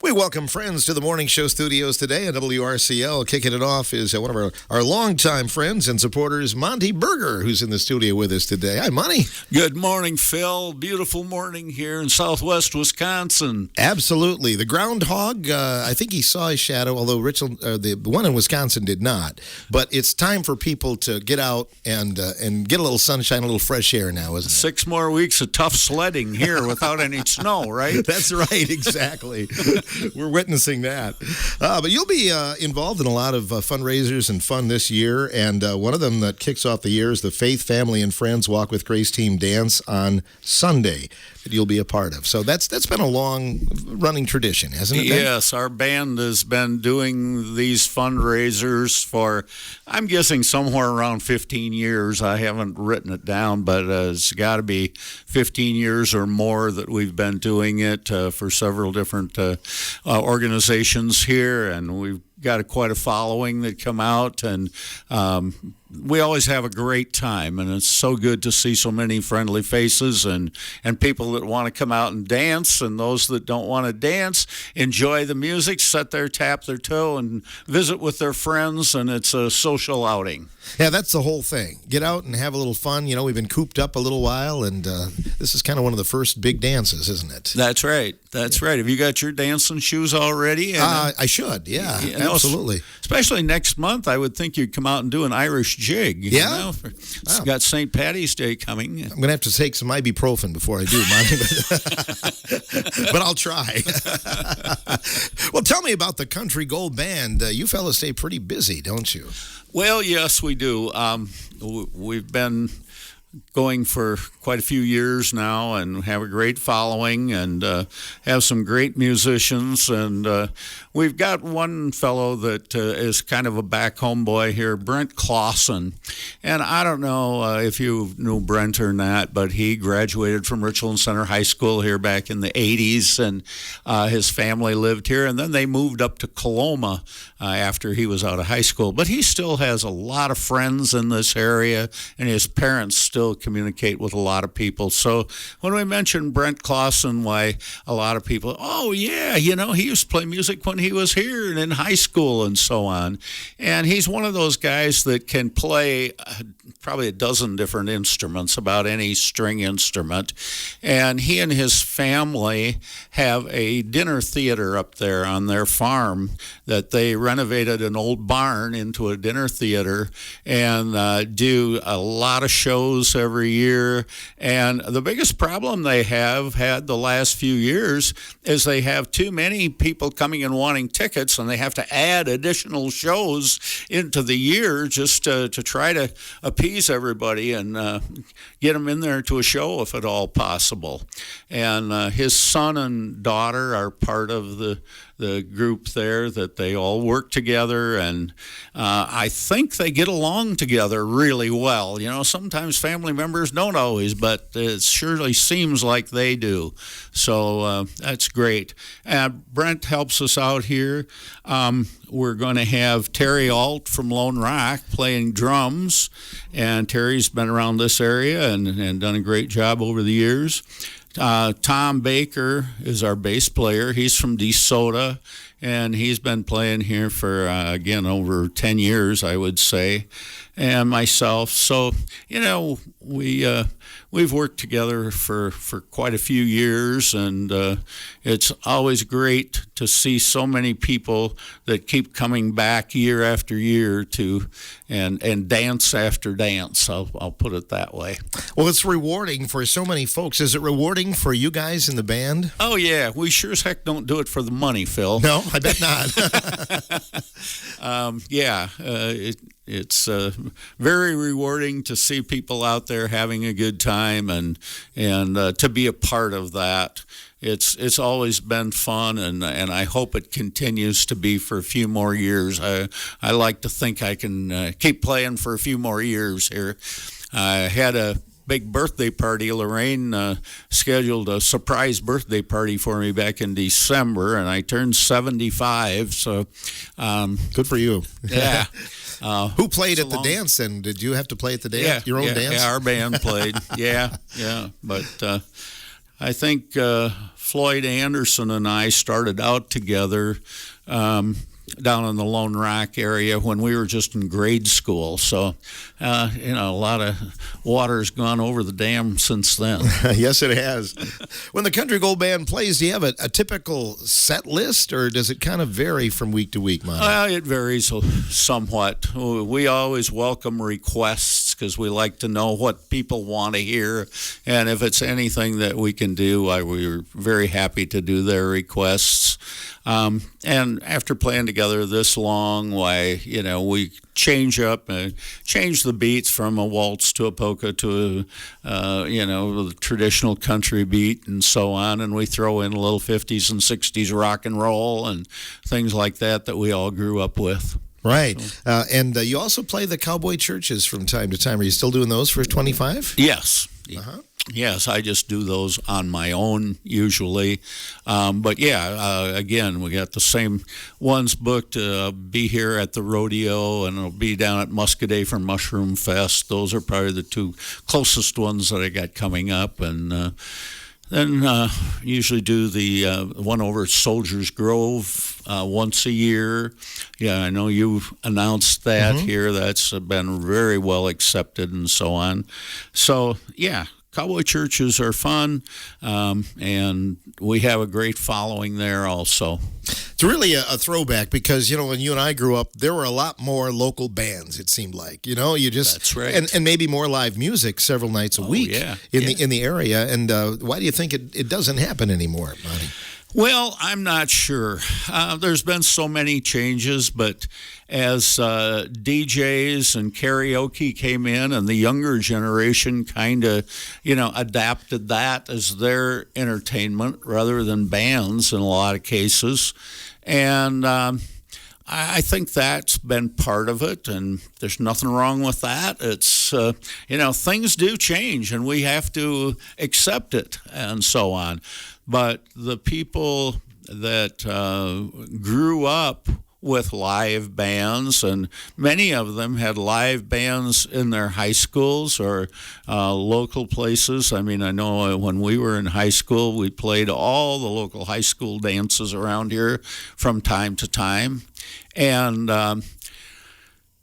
We welcome friends to the morning show studios today at WRCL. Kicking it off is one of our longtime friends and supporters, Monty Berger, who's in the studio with us today. Hi, Monty. Good morning, Phil. Beautiful morning here in southwest Wisconsin. Absolutely. The groundhog, I think he saw his shadow, although the one in Wisconsin did not. But it's time for people to get out and get a little sunshine, a little fresh air now, isn't it? 6 more weeks of tough sledding here without any snow, right? That's right, exactly. We're witnessing that. But you'll be involved in a lot of fundraisers and fun this year, and one of them that kicks off the year is the Faith, Family, and Friends Walk with Grace Team Dance on Sunday that you'll be a part of. So that's been a long-running tradition, hasn't it? Yes, our band has been doing these fundraisers for, I'm guessing, somewhere around 15 years. I haven't written it down, but it's got to be 15 years or more that we've been doing it for several different organizations here, and we've got quite a following that come out, and we always have a great time, and it's so good to see so many friendly faces and people that want to come out and dance, and those that don't want to dance enjoy the music, sit there, tap their toe, and visit with their friends, and it's a social outing. Yeah, that's the whole thing. Get out and have a little fun. You know, we've been cooped up a little while, and this is kind of one of the first big dances, isn't it? That's right. That's right. Have you got your dancing shoes already? I should, yeah, absolutely. Especially next month, I would think you'd come out and do an Irish jig. Yeah? You know? It's got St. Patty's Day coming. I'm going to have to take some ibuprofen before I do, Monty, but I'll try. Well, tell me about the Country Gold Band. You fellas stay pretty busy, don't you? Well, yes, we do. We've been going for quite a few years now and have a great following and have some great musicians. And we've got one fellow that is kind of a back home boy here, Brent Clausen. And I don't know if you knew Brent or not, but he graduated from Richland Center High School here back in the 80s, and his family lived here. And then they moved up to Coloma after he was out of high school. But he still has a lot of friends in this area, and his parents still communicate with a lot of people. So when we mention Brent Clausen, why a lot of people, oh yeah, you know, he used to play music when he was here and in high school and so on. And he's one of those guys that can play probably a dozen different instruments, about any string instrument. And he and his family have a dinner theater up there on their farm that they renovated an old barn into a dinner theater and do a lot of shows every year. And the biggest problem they have had the last few years is they have too many people coming and wanting tickets, and they have to add additional shows into the year just to try to appease everybody and get them in there to a show if at all possible. And his son and daughter are part of the group there, that they all work together, and I think they get along together really well. You know, sometimes family members don't always, but it surely seems like they do. So that's great. Brent helps us out here. We're going to have Terry Alt from Lone Rock playing drums, and Terry's been around this area and done a great job over the years. Tom Baker is our bass player. He's from DeSoto, and he's been playing here for, again, over 10 years, I would say, and myself. So, you know, we've worked together for quite a few years, and it's always great to see so many people that keep coming back year after year to and dance after dance. I'll put it that way. Well, it's rewarding for so many folks. Is it rewarding for you guys in the band? Oh, yeah. We sure as heck don't do it for the money, Phil. No, I bet not. It's very rewarding to see people out there having a good time and to be a part of that. It's always been fun, and I hope it continues to be for a few more years. I like to think I can keep playing for a few more years here. I had a big birthday party. Lorraine scheduled a surprise birthday party for me back in December, and I turned 75. So good for you. Yeah. Who played at the dance, and did you have to play at the dance? Yeah, your own dance? Yeah, our band played. yeah. But I think Floyd Anderson and I started out together down in the Lone Rock area when we were just in grade school. So, a lot of water's gone over the dam since then. Yes, it has. When the Country Gold Band plays, do you have a typical set list, or does it kind of vary from week to week, Monty? It varies somewhat. We always welcome requests because we like to know what people want to hear. And if it's anything that we can do, we're very happy to do their requests. And after playing together this long, we change the beats from a waltz to a polka to the traditional country beat and so on, and we throw in a little 50s and 60s rock and roll and things like that we all grew up with. Right. And you also play the cowboy churches from time to time. Are you still doing those for 25? Yes. Uh-huh. Yes, I just do those on my own usually. But again, we got the same ones booked. Be here at the rodeo, and it'll be down at Muscadet for Mushroom Fest. Those are probably the two closest ones that I got coming up. And then usually do the one over at Soldiers Grove once a year. Yeah, I know you announced that here. That's been very well accepted and so on. So, yeah. Cowboy churches are fun, and we have a great following there also. It's really a throwback because, when you and I grew up, there were a lot more local bands, it seemed like. That's right. And maybe more live music several nights a week in the area. And why do you think it doesn't happen anymore, Monty? Well, I'm not sure. There's been so many changes, but as DJs and karaoke came in and the younger generation kind of, adapted that as their entertainment rather than bands in a lot of cases. And I think that's been part of it, and there's nothing wrong with that. It's, things do change, and we have to accept it and so on. But the people that grew up with live bands, and many of them had live bands in their high schools or local places. I mean, I know when we were in high school, we played all the local high school dances around here from time to time. And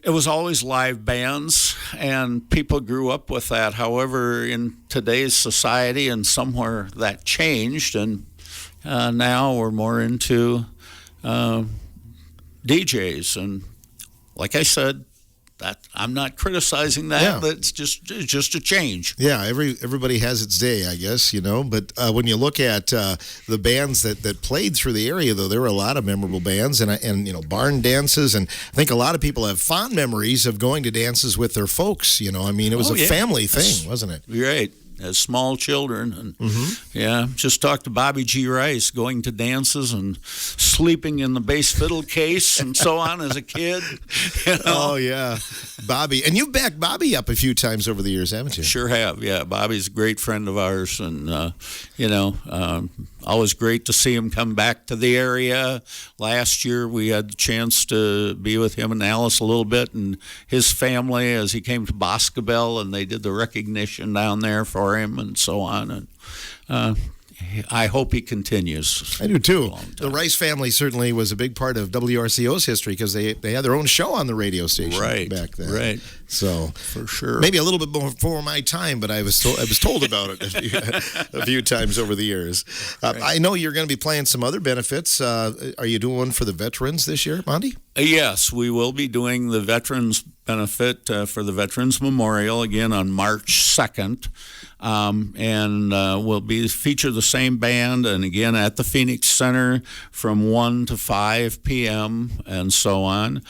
it was always live bands, and people grew up with that. However, in today's society, and somewhere that changed, and now we're more into DJs. And like I said, that I'm not criticizing that. Yeah. That's just a change. Yeah, everybody has its day, I guess, But when you look at the bands that played through the area, though, there were a lot of memorable bands and barn dances. And I think a lot of people have fond memories of going to dances with their folks, it was a family thing, wasn't it? Right. As small children. And just talked to Bobby G. Rice going to dances and sleeping in the bass fiddle case and so on as a kid. Oh, yeah. Bobby. And you've backed Bobby up a few times over the years, haven't you? Sure have, yeah. Bobby's a great friend of ours, and, always great to see him come back to the area. Last year, we had the chance to be with him and Alice a little bit and his family as he came to Boscobel, and they did the recognition down there for him and so on. And I hope he continues. I do too. The Rice family certainly was a big part of WRCO's history because they had their own show on the radio station back then. Right. So for sure, maybe a little bit before my time, but I was told about it a few times over the years. Right. I know you're going to be playing some other benefits. Are you doing one for the veterans this year, Monty? Yes, we will be doing the veterans benefit for the Veterans Memorial again on March 2nd. And we'll feature the same band, and again at the Phoenix Center from 1 to 5 p.m. and so on.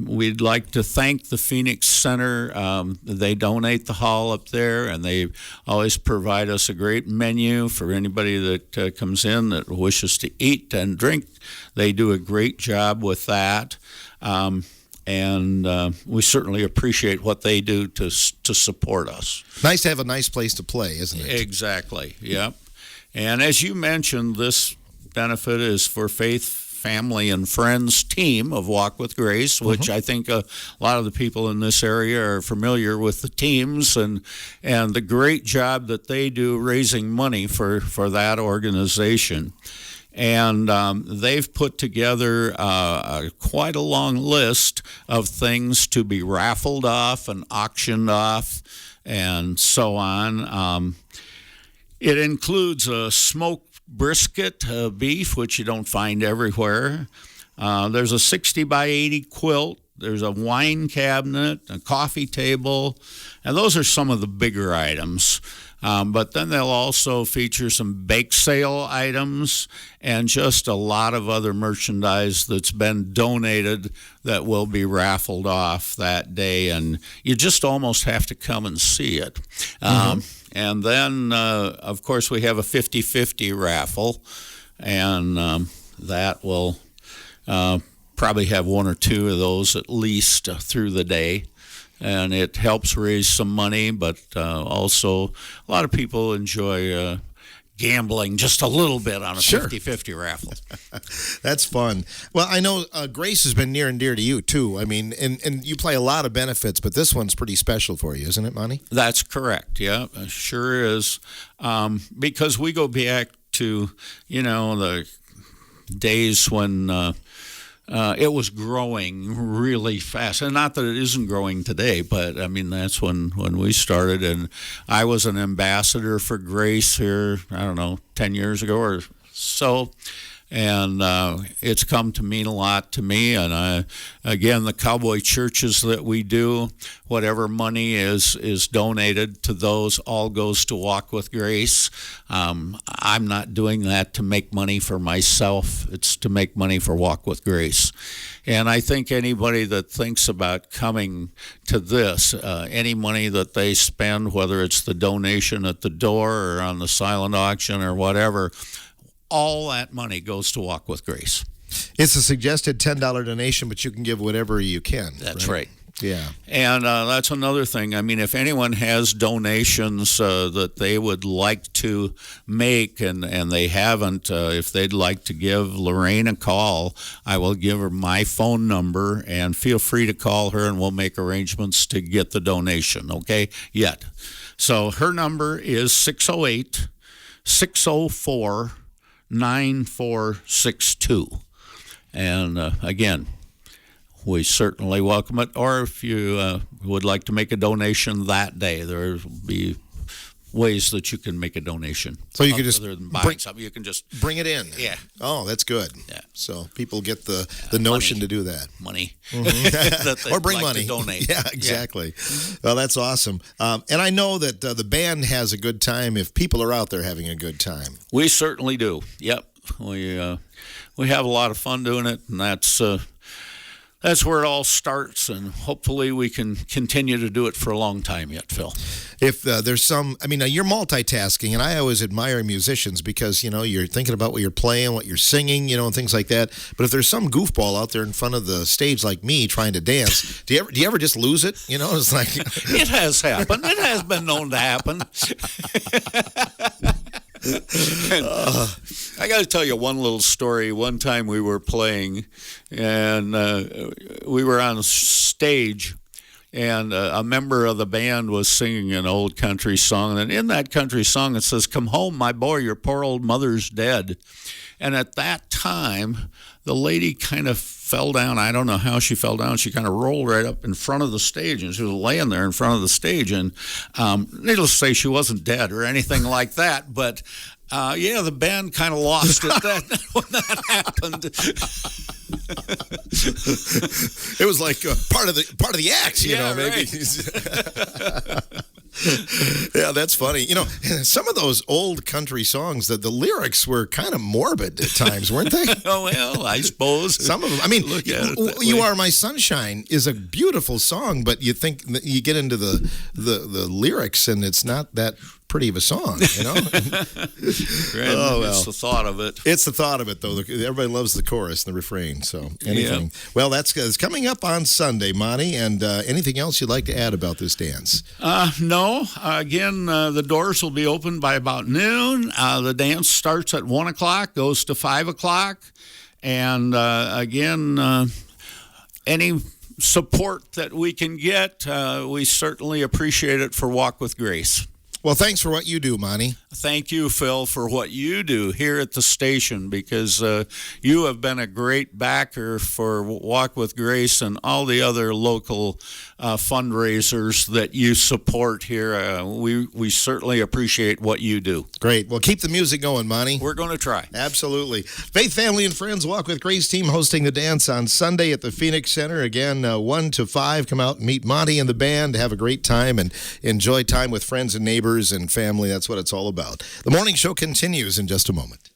We'd like to thank the Phoenix Center. They donate the hall up there, and they always provide us a great menu for anybody that comes in that wishes to eat and drink. They do a great job with that. And we certainly appreciate what they do to support us. Nice to have a nice place to play, isn't it? Exactly, yep. And as you mentioned, this benefit is for Faith Family and Friends team of Walk with Grace, which I think a lot of the people in this area are familiar with the teams and the great job that they do raising money for that organization. And they've put together quite a long list of things to be raffled off and auctioned off and so on. It includes a smoked brisket beef, which you don't find everywhere. There's a 60 by 80 quilt. There's a wine cabinet, a coffee table, and those are some of the bigger items. But then they'll also feature some bake sale items and just a lot of other merchandise that's been donated that will be raffled off that day. And you just almost have to come and see it. And then, of course, we have a 50-50 raffle, and that will probably have one or two of those at least through the day. And it helps raise some money, but also a lot of people enjoy gambling just a little bit on a 50-50 raffle. That's fun. Well, I know Grace has been near and dear to you, too. I mean, and you play a lot of benefits, but this one's pretty special for you, isn't it, Monty? That's correct, yeah. Sure is. Because we go back to, the days when it was growing really fast. And not that it isn't growing today, but, I mean, that's when we started. And I was an ambassador for Grace here, 10 years ago or so. And it's come to mean a lot to me. And again, the cowboy churches that we do, whatever money is donated to those, all goes to Walk with Grace. I'm not doing that to make money for myself. It's to make money for Walk with Grace. And I think anybody that thinks about coming to this, any money that they spend, whether it's the donation at the door or on the silent auction or whatever, all that money goes to Walk with Grace. It's a suggested $10 donation, but you can give whatever you can. That's right. Yeah. And that's another thing. I mean, if anyone has donations that they would like to make and they haven't, if they'd like to give Lorraine a call, I will give her my phone number, and feel free to call her and we'll make arrangements to get the donation, okay? So her number is 608-604-9462. And again, we certainly welcome it. Or if you would like to make a donation that day, there will be ways that you can make a donation. So you can just other than buying something, you can just bring it in. Yeah. Oh, that's good. Yeah. So people get the notion money. to do that. Money. Or bring money. To donate. Yeah, exactly. Well, that's awesome. And I know that the band has a good time if people are out there having a good time. We certainly do. Yep. We have a lot of fun doing it, and that's where it all starts, and hopefully we can continue to do it for a long time yet, Phil. If there's some, you're multitasking, and I always admire musicians because, you're thinking about what you're playing, what you're singing, and things like that. But if there's some goofball out there in front of the stage like me trying to dance, do you ever just lose it? It's like... It has happened. It has been known to happen. I got to tell you one little story. One time we were playing, and we were on stage, and a member of the band was singing an old country song. And in that country song, it says, "Come home, my boy, your poor old mother's dead." And at that time, the lady kind of fell down. I don't know how she fell down. She kind of rolled right up in front of the stage, and she was laying there in front of the stage. And needless to say, she wasn't dead or anything like that. But the band kind of lost it when that happened. It was like part of the act, maybe. Right. Yeah, that's funny. Some of those old country songs, the lyrics were kind of morbid at times, weren't they? Oh, well, I suppose. Some of them. You Are My Sunshine is a beautiful song, but you think you get into the lyrics and it's not that pretty of a song, It's the thought of it. It's the thought of it, though. Everybody loves the chorus and the refrain. So anything. Yeah. Well, it's coming up on Sunday, Monty. And anything else you'd like to add about this dance? No. Again, the doors will be open by about noon. The dance starts at 1 o'clock, goes to 5 o'clock. And again, any support that we can get, we certainly appreciate it for Walk with Grace. Well, thanks for what you do, Monty. Thank you, Phil, for what you do here at the station, because you have been a great backer for Walk with Grace and all the other local fundraisers that you support here. We certainly appreciate what you do. Great. Well, keep the music going, Monty. We're going to try. Absolutely. Faith, Family, and Friends Walk with Grace team hosting the dance on Sunday at the Phoenix Center. Again, 1 to 5. Come out and meet Monty and the band. Have a great time and enjoy time with friends and neighbors and family. That's what it's all about. The morning show continues in just a moment.